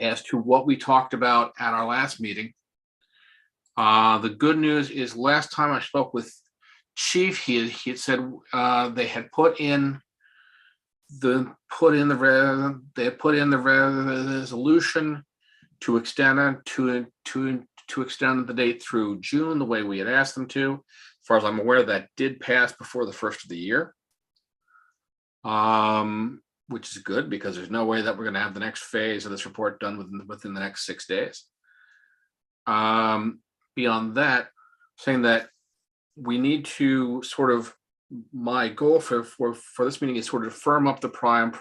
as to what we talked about at our last meeting. The good news is last time I spoke with Chief, he had said they had put in the resolution to extend it to extend the date through June the way we had asked them to. As far as I'm aware, that did pass before the first of the year, which is good because there's no way that we're going to have the next phase of this report done within the next 6 days. Beyond that, saying that we need to sort of, my goal for this meeting is sort of firm up the priority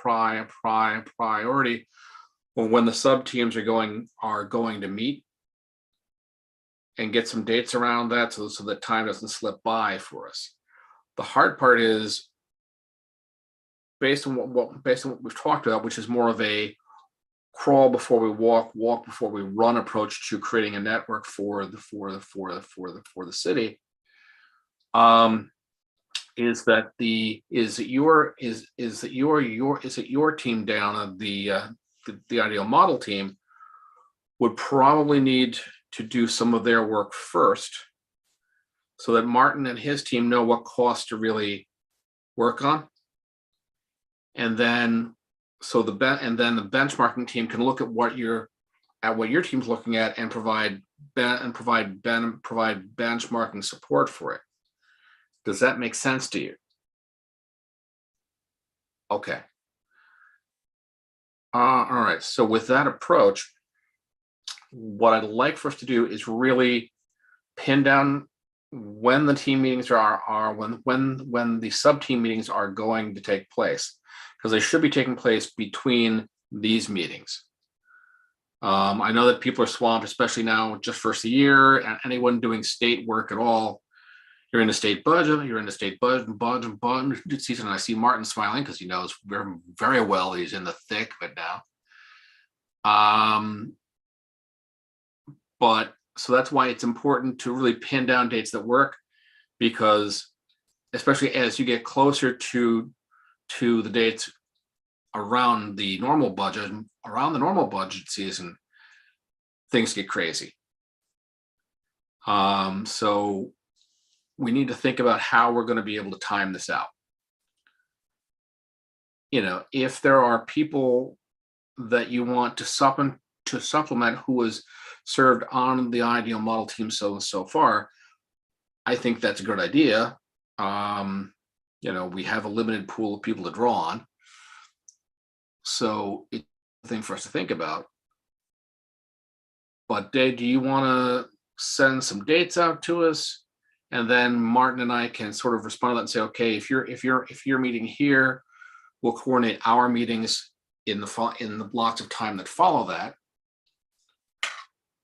when the sub teams are going to meet, and get some dates around that so that time doesn't slip by for us. The hard part is based on what we've talked about, which is more of a crawl before we walk before we run approach to creating a network for the city. Is that your team down at the ideal model team would probably need to do some of their work first, so that Martin and his team know what costs to really work on, and then the benchmarking team can look at what your team's looking at and provide benchmarking support for it. Does that make sense to you? Okay. All right. So with that approach, what I'd like for us to do is really pin down when the team meetings when the sub team meetings are going to take place, because they should be taking place between these meetings. I know that people are swamped, especially now, just first of the year, and anyone doing state work at all. You're in the state budget season. And I see Martin smiling because he knows very well he's in the thick of it now. But so that's why it's important to really pin down dates that work, because especially as you get closer to the dates around the normal budget season, things get crazy. So we need to think about how we're going to be able to time this out. If there are people that you want to supplement who was served on the ideal model team so far, I think that's a good idea. We have a limited pool of people to draw on, so it's a thing for us to think about. But Dave, do you want to send some dates out to us, and then Martin and I can sort of respond to that and say, okay, if you're meeting here, we'll coordinate our meetings in the blocks of time that follow that.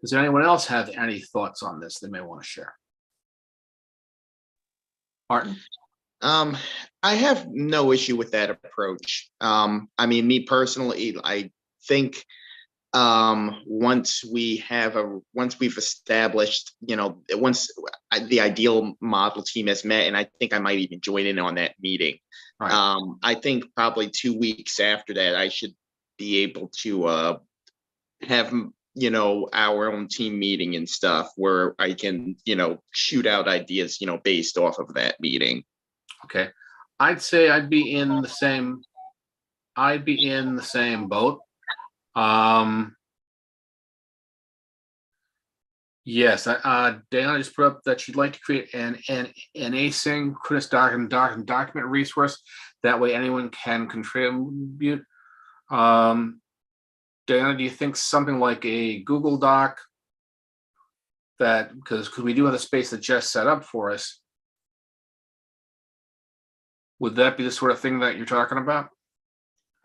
Does anyone else have any thoughts on this they may want to share? Martin? I have no issue with that approach. Me personally, I think once we've established, once the ideal model team has met, and I think I might even join in on that meeting. Right. I think probably 2 weeks after that, I should be able to have our own team meeting and stuff where I can shoot out ideas based off of that meeting. Okay, I'd say I'd be in the same boat. Yes, Dana just put up that she'd like to create an asynchronous document resource. That way anyone can contribute. Diana, do you think something like a Google Doc, that because we do have a space that Jess set up for us, would that be the sort of thing that you're talking about?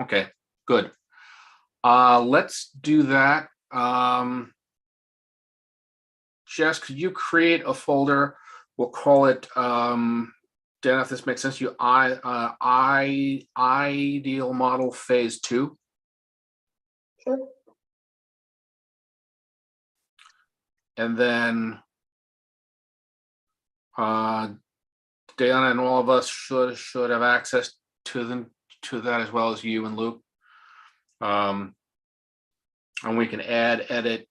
Okay, good. Let's do that. Jess, could you create a folder? We'll call it, Dan, if this makes sense to you, Ideal Model Phase 2. Sure. And then Diana and all of us should have access to that, as well as you and Luke. and we can add, edit,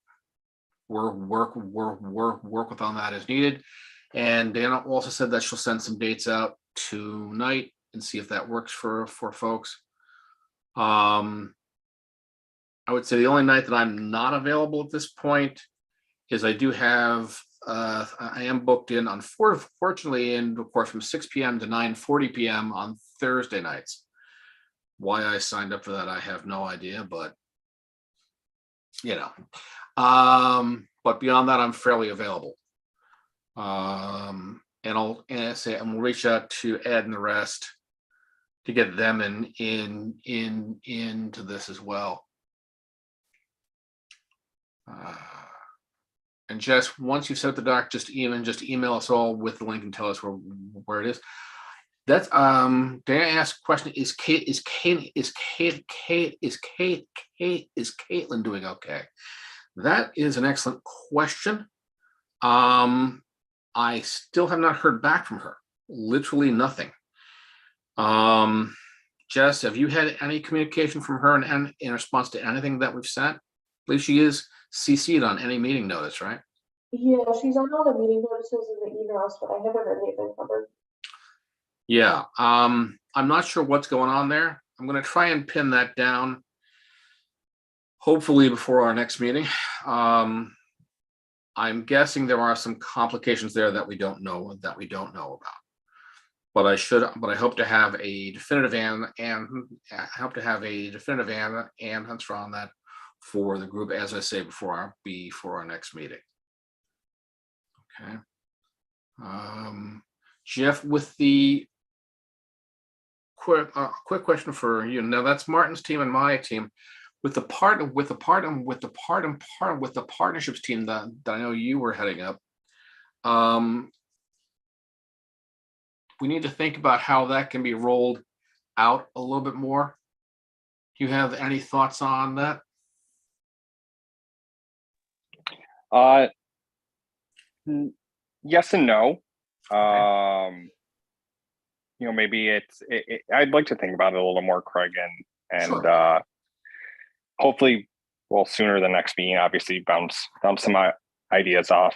work with on that as needed. And Dana also said that she'll send some dates out tonight and see if that works for folks. I would say the only night that I'm not available at this point is I do have I am booked in, unfortunately, in of course from 6 p.m. to 9:40 p.m. on Thursday nights. Why I signed up for that, I have no idea, but you know. But beyond that, I'm fairly available. And we'll reach out to Ed and the rest to get them into this as well. And just once you've set the doc, just email us all with the link and tell us where it is. That's Dana asked a question: Is Caitlin doing okay? That is an excellent question. I still have not heard back from her. Literally nothing. Jess, have you had any communication from her in response to anything that we've sent? I believe she is CC'd on any meeting notice, right? Yeah, she's on all the meeting notices and the emails, but I haven't heard anything from her. Yeah, I'm not sure what's going on there. I'm going to try and pin that down, hopefully before our next meeting. I'm guessing there are some complications there that we don't know about. But I hope to have a definitive answer on that for the group, as I say, before our next meeting. Okay. Jeff, with the quick question for you. Now that's Martin's team and my team. With the partnerships team that I know you were heading up, we need to think about how that can be rolled out a little bit more. Do you have any thoughts on that? Yes and no. Okay. Maybe I'd like to think about it a little more, Craig, and Sure. Hopefully, sooner than next meeting, obviously bounce some ideas off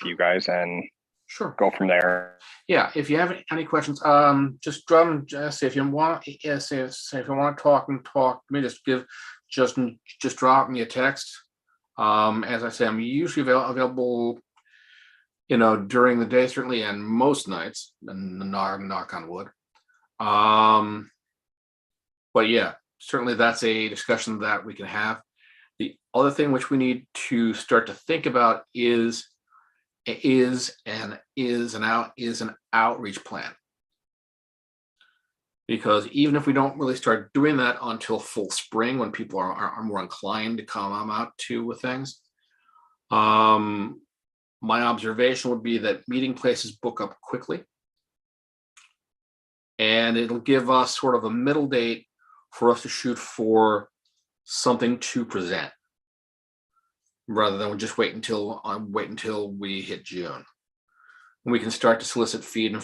you guys and Sure. go from there. Yeah, if you have any questions, just drop them. Just if you want, say if you want to talk to me, just drop me a text. As I say, I'm usually available, during the day, certainly, and most nights, and knock on wood. But yeah, certainly that's a discussion that we can have. The other thing which we need to start to think about is an outreach plan. Because even if we don't really start doing that until full spring, when people are more inclined to come out to things, my observation would be that meeting places book up quickly, and it'll give us sort of a middle date for us to shoot for something to present, rather than just wait until we hit June. And we can start to solicit feedback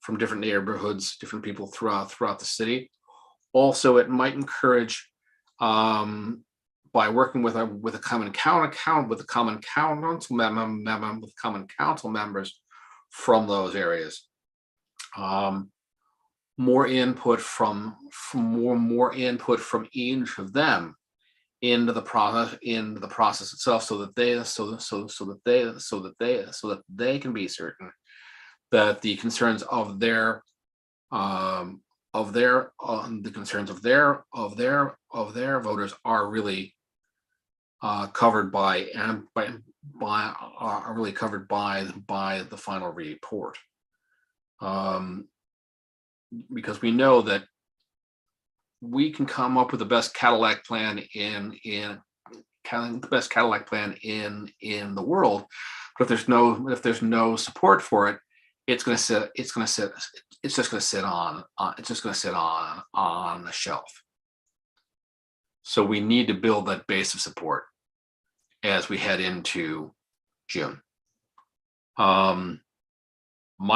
from different neighborhoods, different people throughout the city. Also, it might encourage, by working with a common council members from those areas, more input from each of them into the process itself, so that they can be certain that the concerns of their voters are really covered by the final report. Because we know that we can come up with the best Cadillac plan in the world, but if there's no support for it, it's just going to sit on the shelf. So we need to build that base of support as we head into June. My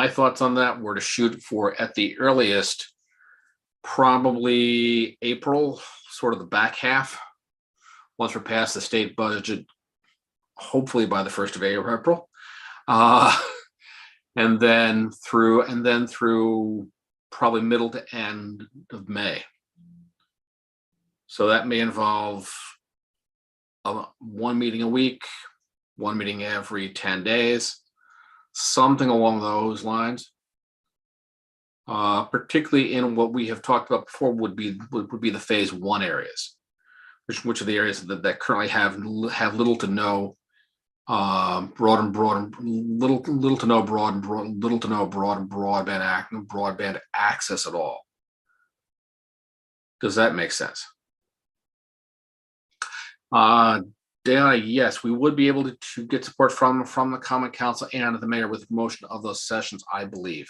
thoughts on that were to shoot for, at the earliest, probably April, sort of the back half, once we're past the state budget, hopefully by the 1st of April. And then through probably middle to end of May. So that may involve one meeting a week, one meeting every 10 days, something along those lines. Particularly in what we have talked about before would be the phase 1 areas, which are the areas that currently have little to no broadband access at all. Does that make sense? Dana, yes, we would be able to get support from the Common Council and the mayor with the promotion of those sessions, I believe.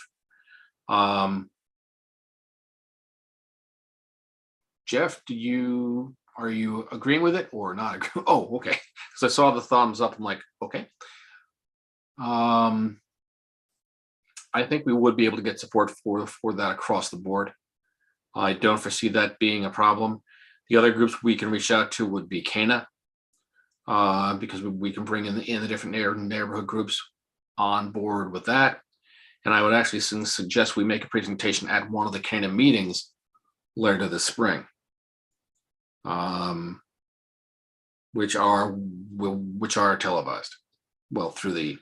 Jeff, are you agreeing with it or not? Oh, okay. Because I saw the thumbs up. I'm like, okay. I think we would be able to get support for that across the board. I don't foresee that being a problem. The other groups we can reach out to would be Cana, because we can bring in the different neighborhood groups on board with that. And I would actually suggest we make a presentation at one of the Cana meetings later this spring, which are televised, well, through the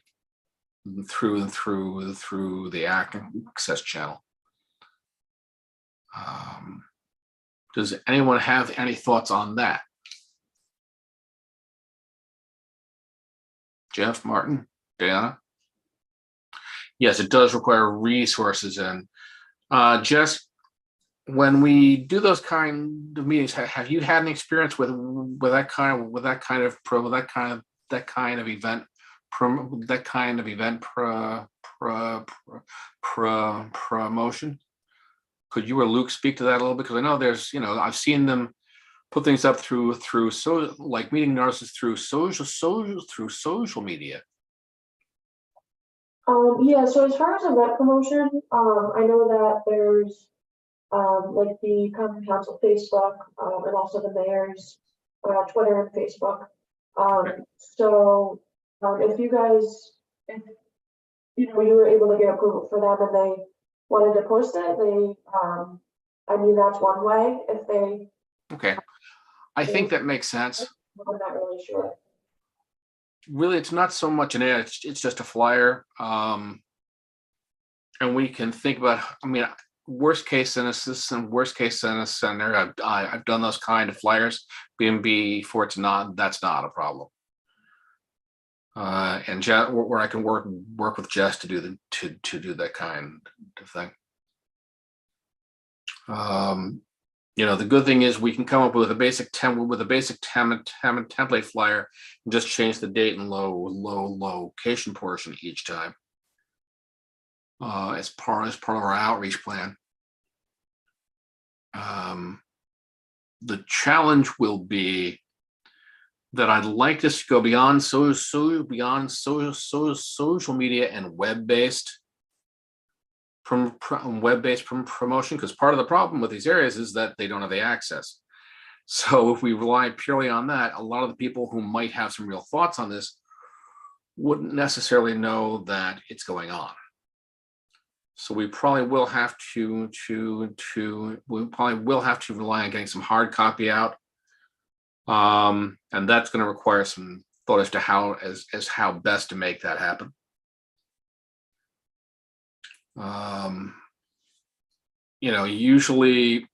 access channel. Does anyone have any thoughts on that? Jeff, Martin, Diana? Yes, it does require resources, and just when we do those kind of meetings, have you had an experience with that kind of event promotion? Could you or Luke speak to that a little bit? Because I know there's, I've seen them put things up through so like meeting notices through social media. Yeah, so as far as event promotion, I know that there's like the Common Council Facebook, and also the mayor's Twitter and Facebook. So if you guys, you were able to get approval for them and they wanted to post it, I mean, that's one way. If they, okay, I think that makes sense. I'm not really sure. Really, it's not so much an ad, it's just a flyer. And we can think about, I mean, worst case in a system, worst case in a center. I've done those kind of flyers. Before that's not a problem. And where I can work with Jess to do that kind of thing. The good thing is we can come up with a basic template flyer and just change the date and location portion each time. As part of our outreach plan. The challenge will be that I'd like this to go beyond social media and web-based promotion, because part of the problem with these areas is that they don't have the access. So if we rely purely on that, a lot of the people who might have some real thoughts on this wouldn't necessarily know that it's going on. So we probably will have to rely on getting some hard copy out, and that's going to require some thought as to how best to make that happen. Usually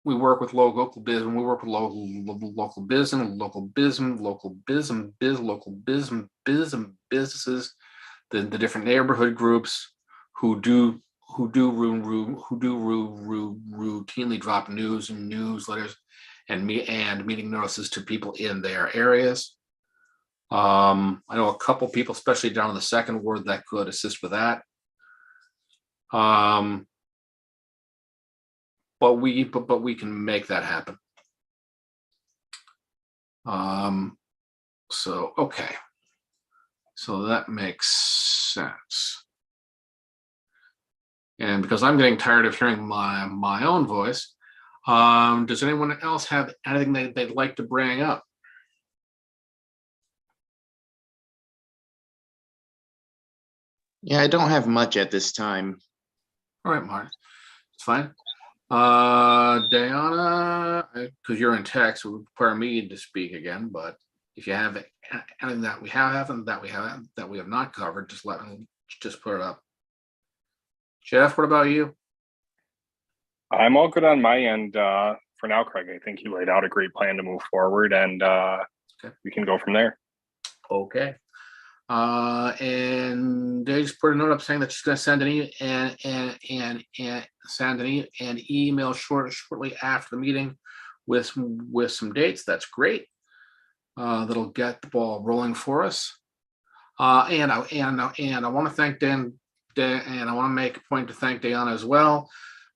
we work with local business. We work with local businesses, the different neighborhood groups who do routinely drop news and newsletters and meeting notices to people in their areas. I know a couple people, especially down in the second ward, that could assist with that. But we can make that happen. So okay, so that makes sense. And because I'm getting tired of hearing my own voice, does anyone else have anything they'd like to bring up? Yeah, I don't have much at this time. All right, Martin, it's fine. Diana, because you're in text, it would require me to speak again, but if you have anything that we haven't, that we have not covered, just put it up. Jeff, what about you? I'm all good on my end for now, Craig. I think you laid out a great plan to move forward, and we can go from there. Okay. And they just put a note up saying that she's going to send an email shortly after the meeting with some dates. That's great. That'll get the ball rolling for us. And I want to thank Dan, and I want to make a point to thank Diana as well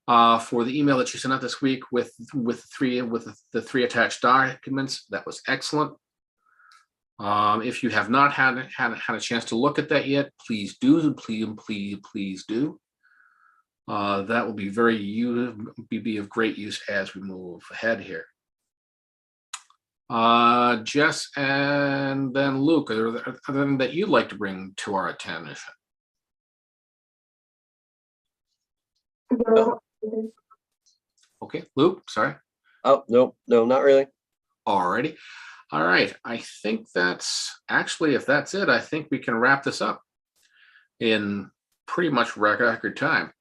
for the email that she sent out this week with the three attached documents. That was excellent. If you have not had a chance to look at that yet, please do. Please do. That will be of great use as we move ahead here. Jess and then Luke, are there anything that you'd like to bring to our attention? Okay, Luke, sorry. Oh, no, not really. Alrighty. All right. I think that's actually, if that's it, I think we can wrap this up in pretty much record time.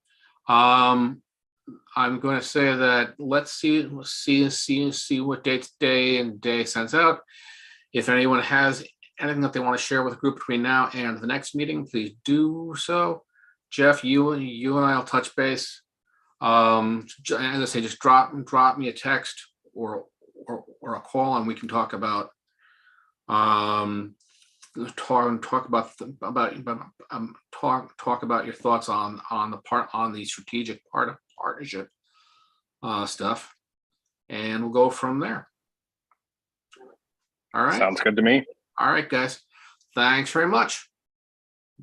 I'm going to say that let's see what dates day sends out. If anyone has anything that they want to share with the group between now and the next meeting, please do so. Jeff, you and I will touch base. As I say, just drop me a text or a call, and we can talk about talk about your thoughts on the strategic part of partnership stuff, and we'll go from there. All right. Sounds good to me. All right, guys. Thanks very much.